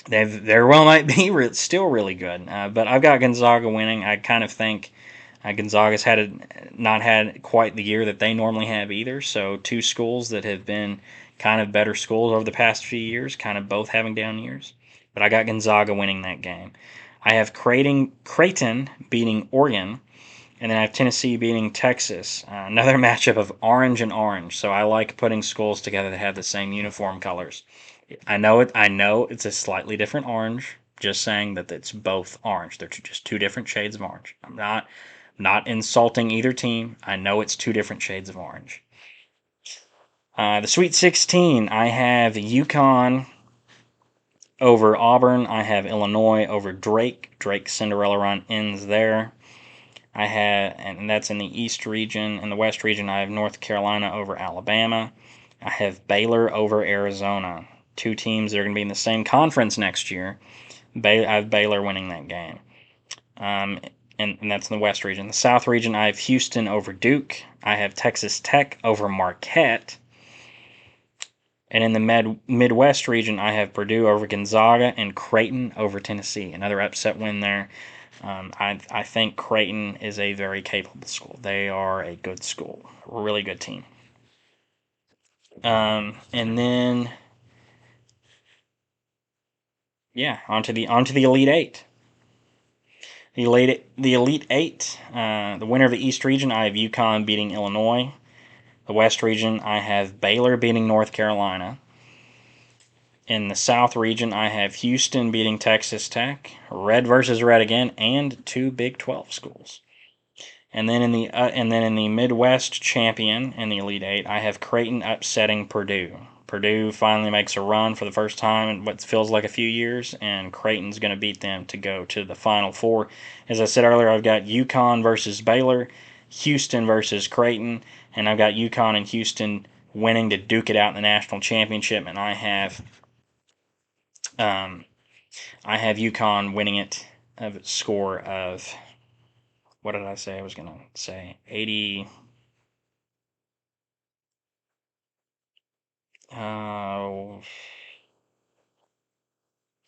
they very well might be still really good. But I've got Gonzaga winning. I kind of think Gonzaga's not had quite the year that they normally have either. So two schools that have been kind of better schools over the past few years, kind of both having down years. But I got Gonzaga winning that game. I have Creighton beating Oregon, and then I have Tennessee beating Texas. Another matchup of orange and orange. So I like putting schools together that have the same uniform colors. I know it. I know it's a slightly different orange. Just saying that it's both orange. They're just two different shades of orange. I'm not insulting either team. I know it's two different shades of orange. The Sweet 16, I have UConn over Auburn. I have Illinois over Drake. Drake's Cinderella run ends there. And that's in the East region. In the West region, I have North Carolina over Alabama. I have Baylor over Arizona. Two teams that are going to be in the same conference next year. I have Baylor winning that game. And that's in the West region. The South region, I have Houston over Duke. I have Texas Tech over Marquette. And in the Midwest region, I have Purdue over Gonzaga and Creighton over Tennessee. Another upset win there. I think Creighton is a very capable school. They are a good school, a really good team. And then, yeah, onto the Elite Eight. The Elite Eight. The winner of the East region, I have UConn beating Illinois. The West region, I have Baylor beating North Carolina. In the South region, I have Houston beating Texas Tech, red versus red again, and two Big 12 schools. And then in the Midwest champion in the Elite Eight, I have Creighton upsetting Purdue. Purdue finally makes a run for the first time in what feels like a few years, and Creighton's going to beat them to go to the Final Four. As I said earlier, I've got UConn versus Baylor, Houston versus Creighton, and I've got UConn and Houston winning to duke it out in the national championship, and um, I have UConn winning it of a score of, what did I say? I was going to say 80.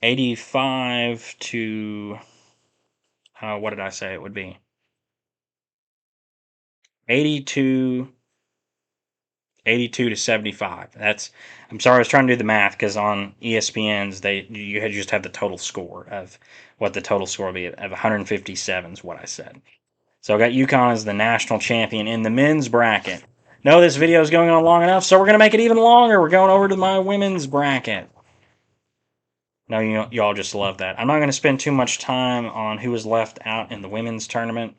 85 to, what did I say it would be? 82, 82 to 75. I'm sorry, I was trying to do the math because on ESPN's you had just have the total score of what the total score would be of 157 is what I said. So I got UConn as the national champion in the men's bracket. No, this video is going on long enough, so we're going to make it even longer. We're going over to my women's bracket. No, you all just love that. I'm not going to spend too much time on who was left out in the women's tournament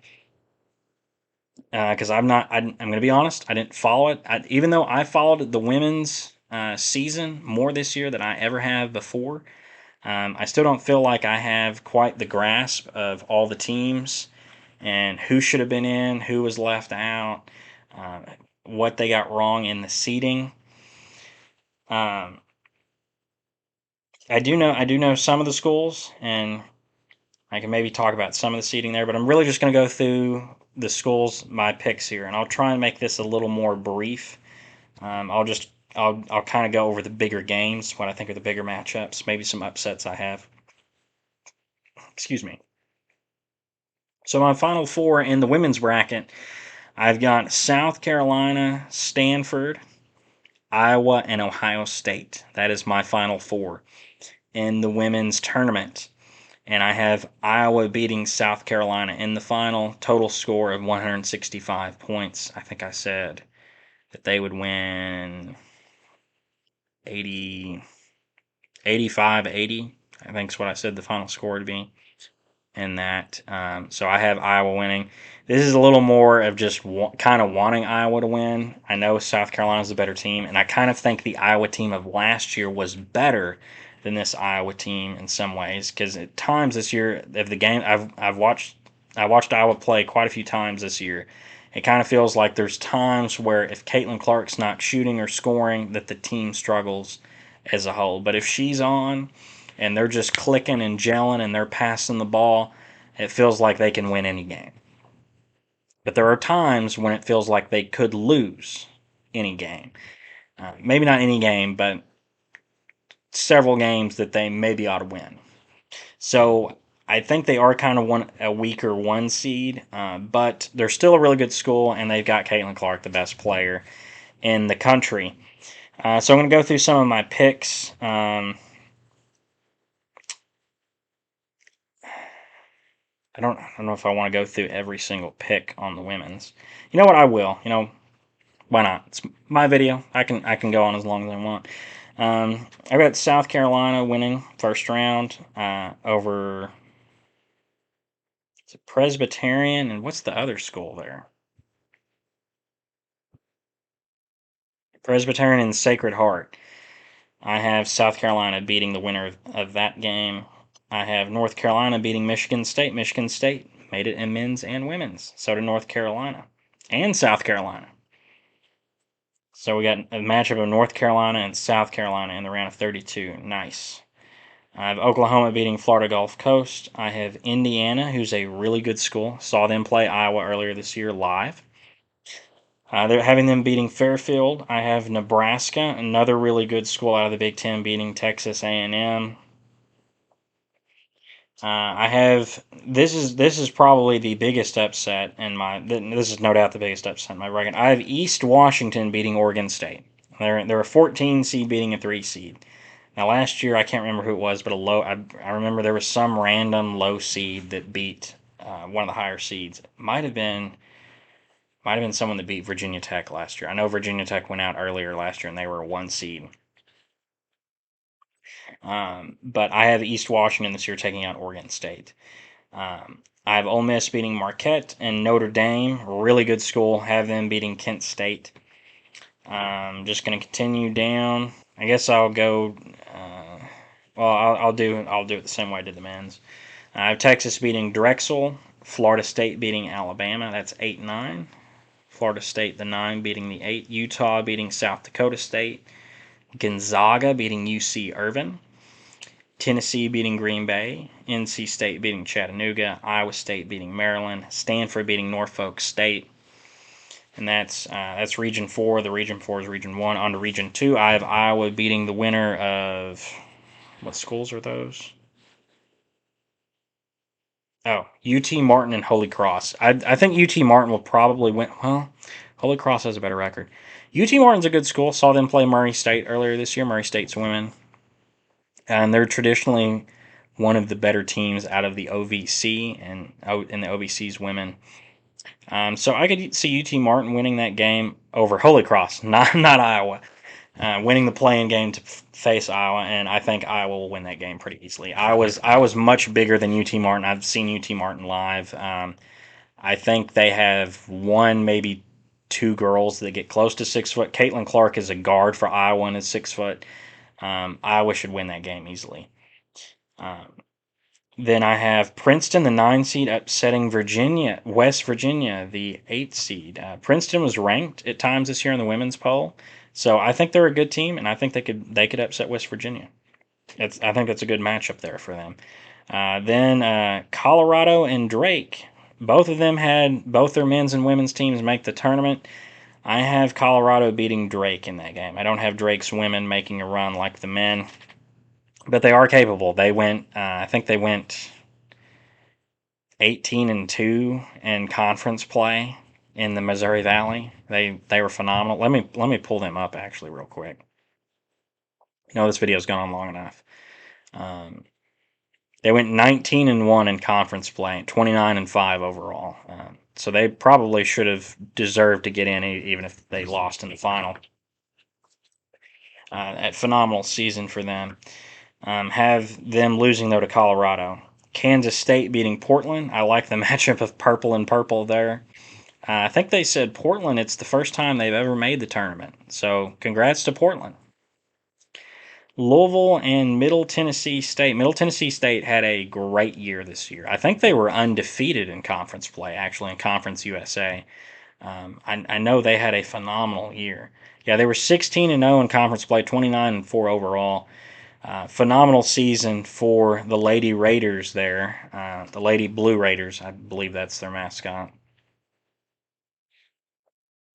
because I'm going to be honest. I didn't follow it. Even though I followed the women's season more this year than I ever have before, I still don't feel like I have quite the grasp of all the teams and who should have been in, who was left out, uh, what they got wrong in the seeding. Um, I do know some of the schools, and I can maybe talk about some of the seating there, but I'm really just going to go through the schools, my picks here, and I'll try and make this a little more brief. I'll kind of go over the bigger games, what I think are the bigger matchups, maybe some upsets I have. Excuse me. So my final four in the women's bracket, I've got South Carolina, Stanford, Iowa, and Ohio State. That is my final four in the women's tournament. And I have Iowa beating South Carolina in the final, total score of 165 points. I think I said that they would win 80, 85, 80. I think is what I said the final score would be. And that, so I have Iowa winning. This is a little more of just kind of wanting Iowa to win. I know South Carolina's a better team, and I kind of think the Iowa team of last year was better than this Iowa team in some ways. Because at times this year of the game, I watched Iowa play quite a few times this year. It kind of feels like there's times where if Caitlin Clark's not shooting or scoring, that the team struggles as a whole. But if she's on, and they're just clicking and gelling and they're passing the ball, it feels like they can win any game. But there are times when it feels like they could lose any game. Maybe not any game, but several games that they maybe ought to win. So I think they are kind of a weaker one seed, but they're still a really good school, and they've got Caitlin Clark, the best player in the country. So I'm going to go through some of my picks. I don't know if I want to go through every single pick on the women's. You know what? I will. Why not? It's my video. I can go on as long as I want. I got South Carolina winning first round over Presbyterian, and what's the other school there? Presbyterian and Sacred Heart. I have South Carolina beating the winner of that game. I have North Carolina beating Michigan State. Michigan State made it in men's and women's. So did North Carolina and South Carolina. So we got a matchup of North Carolina and South Carolina in the round of 32. Nice. I have Oklahoma beating Florida Gulf Coast. I have Indiana, who's a really good school. Saw them play Iowa earlier this year live. They're having them beating Fairfield. I have Nebraska, another really good school out of the Big Ten, beating Texas A&M. I have this is probably the biggest upset in my. This is no doubt the biggest upset in my bracket. I have East Washington beating Oregon State. They're a 14 seed beating a 3 seed. Now last year I can't remember who it was, but I remember there was some random low seed that beat one of the higher seeds. Might have been someone that beat Virginia Tech last year. I know Virginia Tech went out earlier last year and they were a 1 seed. But I have East Washington this year taking out Oregon State. I have Ole Miss beating Marquette and Notre Dame, really good school. Have them beating Kent State. Just going to continue down. I guess I'll go. Well, I'll do it the same way I did the men's. I have Texas beating Drexel, Florida State beating Alabama. That's 8-9. Florida State the 9 beating the 8. Utah beating South Dakota State. Gonzaga beating UC Irvine. Tennessee beating Green Bay, NC State beating Chattanooga, Iowa State beating Maryland, Stanford beating Norfolk State, and that's Region 4. The Region 4 is Region 1. On to Region 2, I have Iowa beating the winner of what schools are those? Oh, UT Martin and Holy Cross. I think UT Martin will probably win. Well, Holy Cross has a better record. UT Martin's a good school. Saw them play Murray State earlier this year. Murray State's women, and they're traditionally one of the better teams out of the OVC and in the OVC's women. So I could see UT Martin winning that game over Holy Cross, not Iowa. Winning the playing game to face Iowa, and I think Iowa will win that game pretty easily. I was much bigger than UT Martin. I've seen UT Martin live. I think they have one, maybe two girls that get close to 6 foot. Caitlin Clark is a guard for Iowa and is 6 foot. Iowa should win that game easily. Um, then I have Princeton, the 9 seed, upsetting West Virginia, the 8 seed. Princeton was ranked at times this year in the women's poll, so I think they're a good team, and I think they could upset West Virginia. I think that's a good matchup there for them. Then Colorado and Drake, both of them had both their men's and women's teams make the tournament. I have Colorado beating Drake in that game. I don't have Drake's women making a run like the men, but they are capable. They went, I think they went 18-2 in conference play in the Missouri Valley. They were phenomenal. Let me pull them up actually real quick. This video's gone on long enough. Um, they went 19-1 in conference play, 29-5 overall. So they probably should have deserved to get in even if they lost in the final. A phenomenal season for them. Have them losing though to Colorado. Kansas State beating Portland. I like the matchup of purple and purple there. I think they said Portland, it's the first time they've ever made the tournament. So congrats to Portland. Louisville and Middle Tennessee State. Middle Tennessee State had a great year this year. I think they were undefeated in conference play, actually, in Conference USA. I know they had a phenomenal year. Yeah, they were 16-0 in conference play, 29-4 overall. Phenomenal season for the Lady Raiders there. The Lady Blue Raiders, I believe that's their mascot.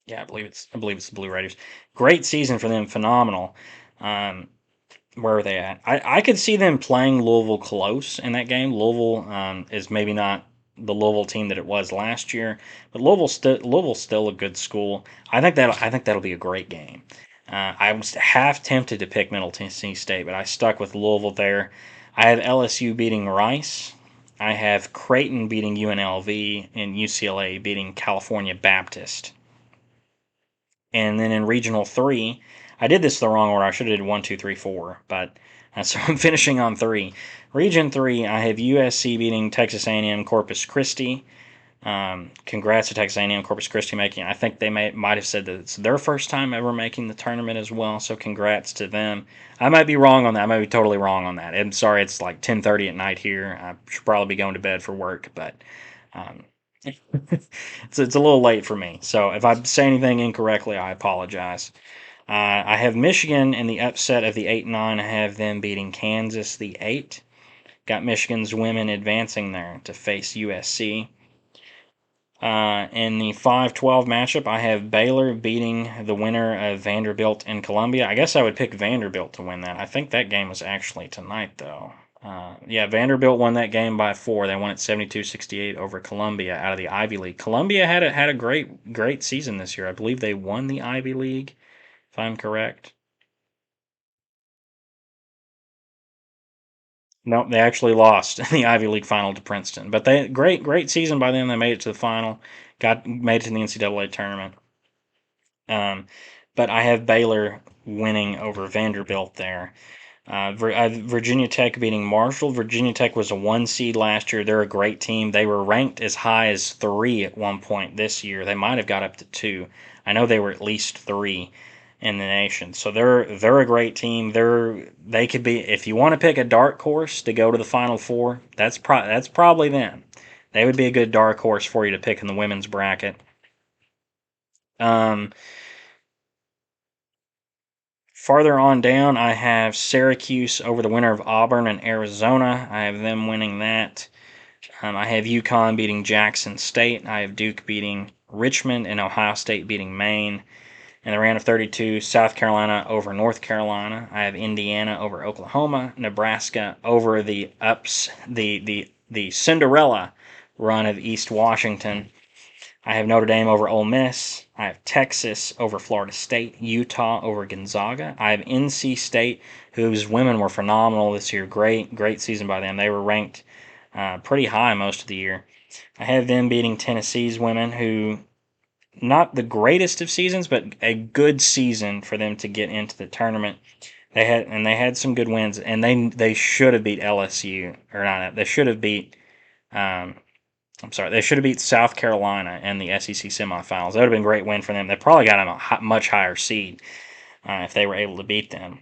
Yeah, I believe it's the Blue Raiders. Great season for them, phenomenal. Um, where are they at? I could see them playing Louisville close in that game. Louisville is maybe not the Louisville team that it was last year, but Louisville's still a good school. I think that'll be a great game. I was half tempted to pick Middle Tennessee State, but I stuck with Louisville there. I have LSU beating Rice. I have Creighton beating UNLV and UCLA beating California Baptist. And then in Regional 3, I did this the wrong order. I should have did 1, 2, 3, 4, but so I'm finishing on 3. Region 3, I have USC beating Texas A&M Corpus Christi. Congrats to Texas A&M Corpus Christi making. I think they might have said that it's their first time ever making the tournament as well. So congrats to them. I might be wrong on that. I might be totally wrong on that. I'm sorry. It's like 10:30 at night here. I should probably be going to bed for work, but um, it's a little late for me. So if I say anything incorrectly, I apologize. I have Michigan in the upset of the 8-9. I have them beating Kansas the 8. Got Michigan's women advancing there to face USC. In the 5-12 matchup, I have Baylor beating the winner of Vanderbilt and Columbia. I guess I would pick Vanderbilt to win that. I think that game was actually tonight, though. Yeah, Vanderbilt won that game by 4. They won it 72-68 over Columbia out of the Ivy League. Columbia had a great season this year. I believe they won the Ivy League, if I'm correct. No, they actually lost in the Ivy League final to Princeton. But they great season by them. They made it to the final, made it to the NCAA tournament. Um, but I have Baylor winning over Vanderbilt there. Virginia Tech beating Marshall. Virginia Tech was a 1 seed last year. They're a great team. They were ranked as high as 3 at one point this year. They might have got up to 2. I know they were at least 3 in the nation. So they're a great team. They could be, if you want to pick a dark horse to go to the Final Four. That's probably them. They would be a good dark horse for you to pick in the women's bracket. Um, Farther on down, I have Syracuse over the winner of Auburn and Arizona. I have them winning that. I have UConn beating Jackson State. I have Duke beating Richmond and Ohio State beating Maine. In the round of 32, South Carolina over North Carolina. I have Indiana over Oklahoma. Nebraska over the Cinderella run of East Washington. I have Notre Dame over Ole Miss. I have Texas over Florida State. Utah over Gonzaga. I have NC State, whose women were phenomenal this year. Great season by them. They were ranked pretty high most of the year. I have them beating Tennessee's women, who not the greatest of seasons, but a good season for them to get into the tournament. They had some good wins, and they should have beat LSU, or not. They should have beat. I'm sorry, they should have beat South Carolina in the SEC semifinals. That would have been a great win for them. They probably got them a much higher seed if they were able to beat them.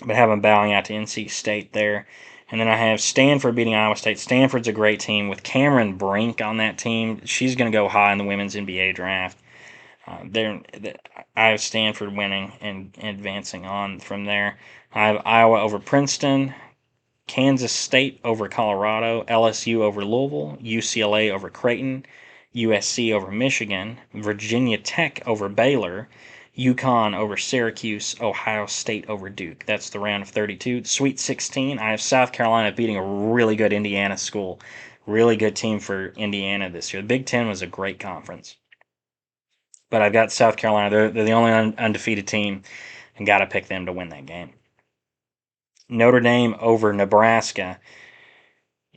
But have them bowing out to NC State there. And then I have Stanford beating Iowa State. Stanford's a great team with Cameron Brink on that team. She's going to go high in the women's NBA draft. I have Stanford winning and advancing on from there. I have Iowa over Princeton, Kansas State over Colorado, LSU over Louisville, UCLA over Creighton, USC over Michigan, Virginia Tech over Baylor, UConn over Syracuse, Ohio State over Duke. That's the round of 32. Sweet 16, I have South Carolina beating a really good Indiana school. Really good team for Indiana this year. The Big Ten was a great conference. But I've got South Carolina. They're the only undefeated team, and got to pick them to win that game. Notre Dame over Nebraska.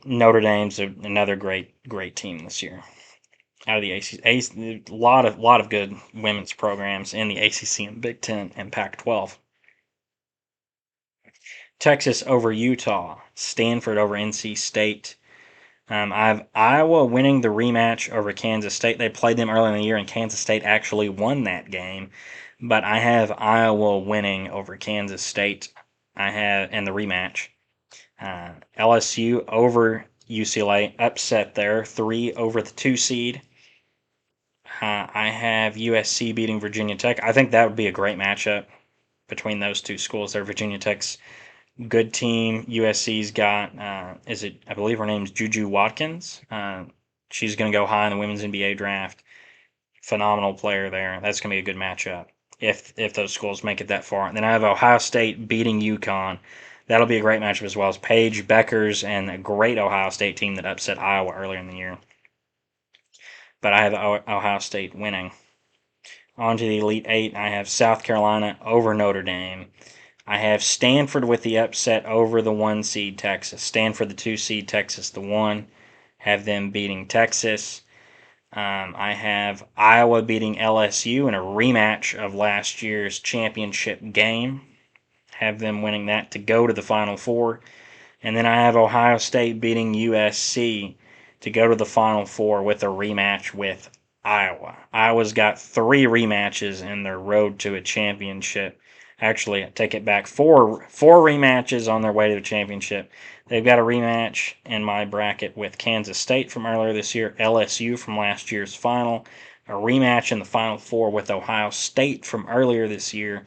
Notre Dame's another great team this year. Out of the ACC, a lot of good women's programs in the ACC and Big Ten and Pac-12. Texas over Utah. Stanford over NC State. I have Iowa winning the rematch over Kansas State. They played them early in the year, and Kansas State actually won that game. But I have Iowa winning over Kansas State. I have in the rematch. LSU over UCLA, upset there, 3 over the 2 seed. I have USC beating Virginia Tech. I think that would be a great matchup between those two schools there. Virginia Tech's good team. USC's got, I believe her name's Juju Watkins. She's going to go high in the women's NBA draft. Phenomenal player there. That's going to be a good matchup if those schools make it that far. And then I have Ohio State beating UConn. That'll be a great matchup as well as Paige Beckers and a great Ohio State team that upset Iowa earlier in the year. But I have Ohio State winning. On to the Elite Eight, I have South Carolina over Notre Dame. I have Stanford with the upset over the 1 seed Texas. Stanford the 2 seed, Texas the 1. Have them beating Texas. I have Iowa beating LSU in a rematch of last year's championship game. Have them winning that to go to the Final Four. And then I have Ohio State beating USC to go to the Final Four with a rematch with Iowa. Iowa's got 3 rematches in their road to a championship. Actually, I take it back, 4 rematches on their way to the championship. They've got a rematch in my bracket with Kansas State from earlier this year, LSU from last year's final, a rematch in the Final Four with Ohio State from earlier this year.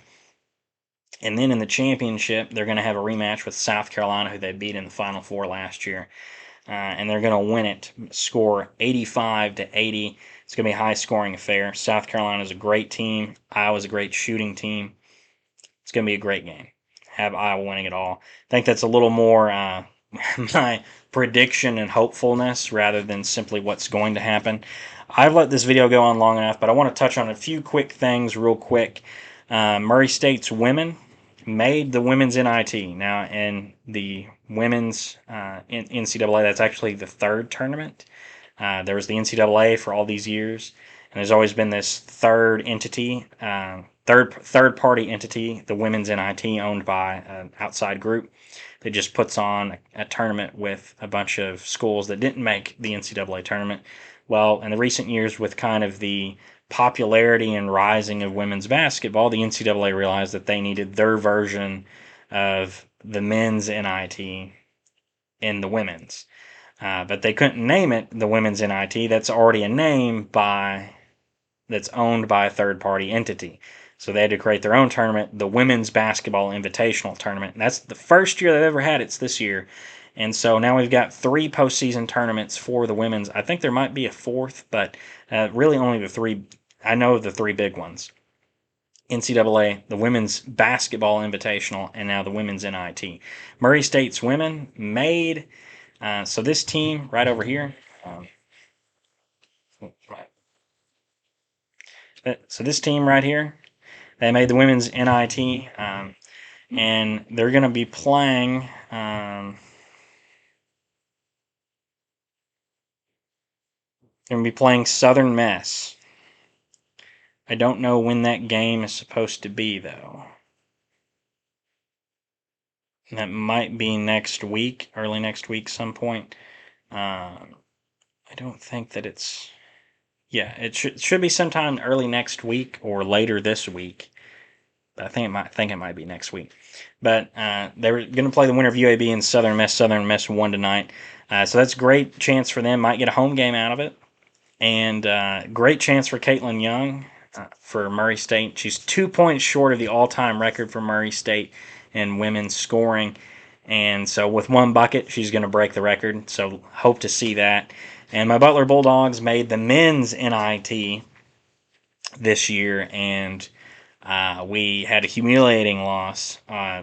And then in the championship, they're going to have a rematch with South Carolina, who they beat in the Final Four last year. And they're going to win it, score 85-80. It's going to be a high-scoring affair. South Carolina's a great team. Iowa's a great shooting team. It's going to be a great game. Have Iowa winning it all. I think that's a little more my prediction and hopefulness rather than simply what's going to happen. I've let this video go on long enough, but I want to touch on a few quick things real quick. Murray State's women made the women's NIT. Now, in the women's NCAA, that's actually the 3rd tournament. There was the NCAA for all these years, and there's always been this third entity, third party entity, the women's NIT, owned by an outside group that just puts on a tournament with a bunch of schools that didn't make the NCAA tournament. Well, in the recent years, with kind of the popularity and rising of women's basketball, the NCAA realized that they needed their version of the men's NIT in the women's. But they couldn't name it the women's NIT. That's already a name that's owned by a third-party entity. So they had to create their own tournament, the Women's Basketball Invitational Tournament. And that's the first year they've ever had it. It's this year. And so now we've got 3 postseason tournaments for the women's. I think there might be a 4th, but really only the 3. I know the 3 big ones. NCAA, the Women's Basketball Invitational, and now the Women's NIT. Murray State's women made... so this team right over here, So this team right here, they made the women's NIT, and they're going to be playing. They're going to be playing Southern Miss. I don't know when that game is supposed to be, though. That might be next week, early next week, some point. I don't think that it's. Yeah, it should be sometime early next week or later this week. I think it might be next week. But they're going to play the winner of UAB and Southern Miss. Southern Miss won tonight, so that's a great chance for them. Might get a home game out of it, and great chance for Caitlin Young for Murray State. She's 2 points short of the all-time record for Murray State in women's scoring, and so with one bucket, she's going to break the record. So hope to see that. And my Butler Bulldogs made the men's NIT this year, and we had a humiliating loss.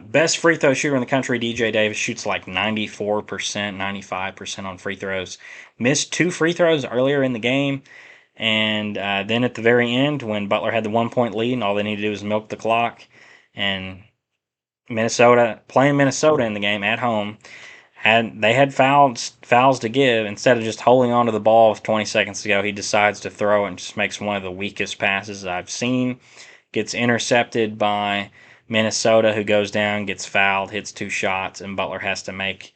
Best free throw shooter in the country, DJ Davis, shoots like 94%, 95% on free throws. Missed 2 free throws earlier in the game. And then at the very end, when Butler had the 1 point lead and all they needed to do was milk the clock, and playing Minnesota in the game at home, they had fouls to give. Instead of just holding on to the ball with 20 seconds to go, he decides to throw it and just makes one of the weakest passes I've seen. Gets intercepted by Minnesota, who goes down, gets fouled, hits 2 shots, and Butler has to make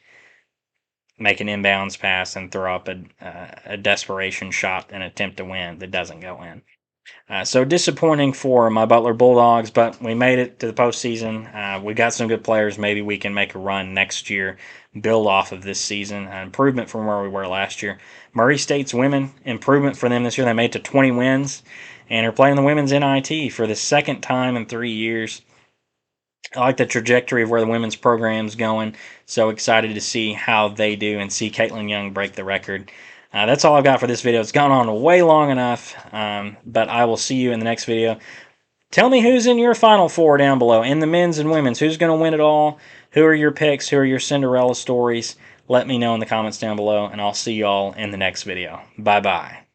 an inbounds pass and throw up a desperation shot and attempt to win that doesn't go in. So disappointing for my Butler Bulldogs, but we made it to the postseason. We got some good players. Maybe we can make a run next year, build off of this season. Improvement from where we were last year. Murray State's women, improvement for them this year. They made it to 20 wins and are playing the women's NIT for the second time in 3 years. I like the trajectory of where the women's program's going. So excited to see how they do and see Caitlin Young break the record. That's all I've got for this video. It's gone on way long enough, but I will see you in the next video. Tell me who's in your Final Four down below, in the men's and women's. Who's going to win it all? Who are your picks? Who are your Cinderella stories? Let me know in the comments down below, and I'll see you all in the next video. Bye-bye.